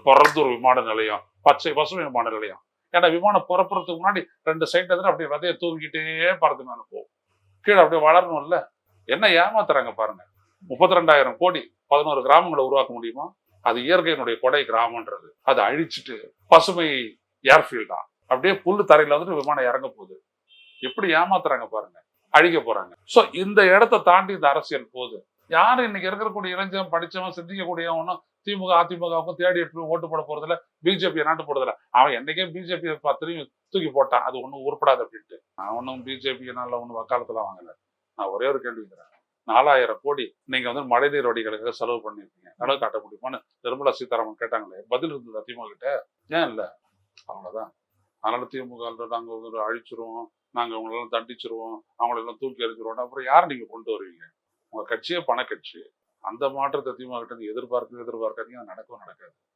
பறந்தூர் விமான நிலையம், பசுமை விமான நிலையம். ஏன்னா விமானம் புறப்படுறதுக்கு முன்னாடி 2 சைட்ல இருந்து அப்படியே விதைய தூங்கிட்டே பறந்து மேல போகும். கீழே அப்படியே வளரணும்ல. என்ன ஏமாத்துறாங்க பாருங்க. 32,000 கோடி 11 கிராமங்களை உருவாக்க முடியுமா? அது இயற்கையினுடைய கொடை கிராமன்றது. அதை அழிச்சிட்டு பசுமை ஏர்ஃபீல்டா அப்படியே புல்லு தரையில வந்துட்டு விமானம் இறங்க போகுது. எப்படி ஏமாத்துறாங்க பாருங்க. அழிக்க போறாங்க. சோ இந்த இடத்தை தாண்டி இந்த அரசியல் போகுது. யாரும் இன்னைக்கு இருக்கக்கூடிய இளைஞன் படிச்சவன் சிந்திக்கக்கூடியவனும் திமுக அதிமுகவுக்கும் தேடி எடுத்து ஓட்டு போட போறதுல பிஜேபி நாட்டு போடுறதுல அவன் என்னைக்கே பிஜேபி திரும்பி தூக்கி போட்டான். அது ஒண்ணும் உருப்படாது அப்படின்ட்டு. நான் ஒன்னும் பிஜேபினால ஒன்னும் வக்காலத்துல வாங்கல. நான் ஒரே ஒரு கேள்வி கேட்கிறேன். 4,000 கோடி நீங்க வந்து மழைநீர் வடிகளுக்காக செலவு பண்ணிருக்கீங்க. கனவு காட்ட முடியுமான்னு நிர்மலா சீதாராமன் கேட்டாங்களே, பதில் இருந்தது திமுக கிட்ட? ஏன் இல்ல? அவ்வளவுதான். அதனால திமுக நாங்க வந்து அழிச்சிருவோம், நாங்க அவங்களெல்லாம் தண்டிச்சிருவோம், அவங்களெல்லாம் தூக்கி எறிஞ்சிருவோம். அப்புறம் யாரை நீங்க கொண்டு வருவீங்க? உங்க கட்சியே பண கட்சி. அந்த மாற்றத்தை திமுக கிட்ட எதிர்பார்க்காதீங்க, நடக்கவும் நடக்காது.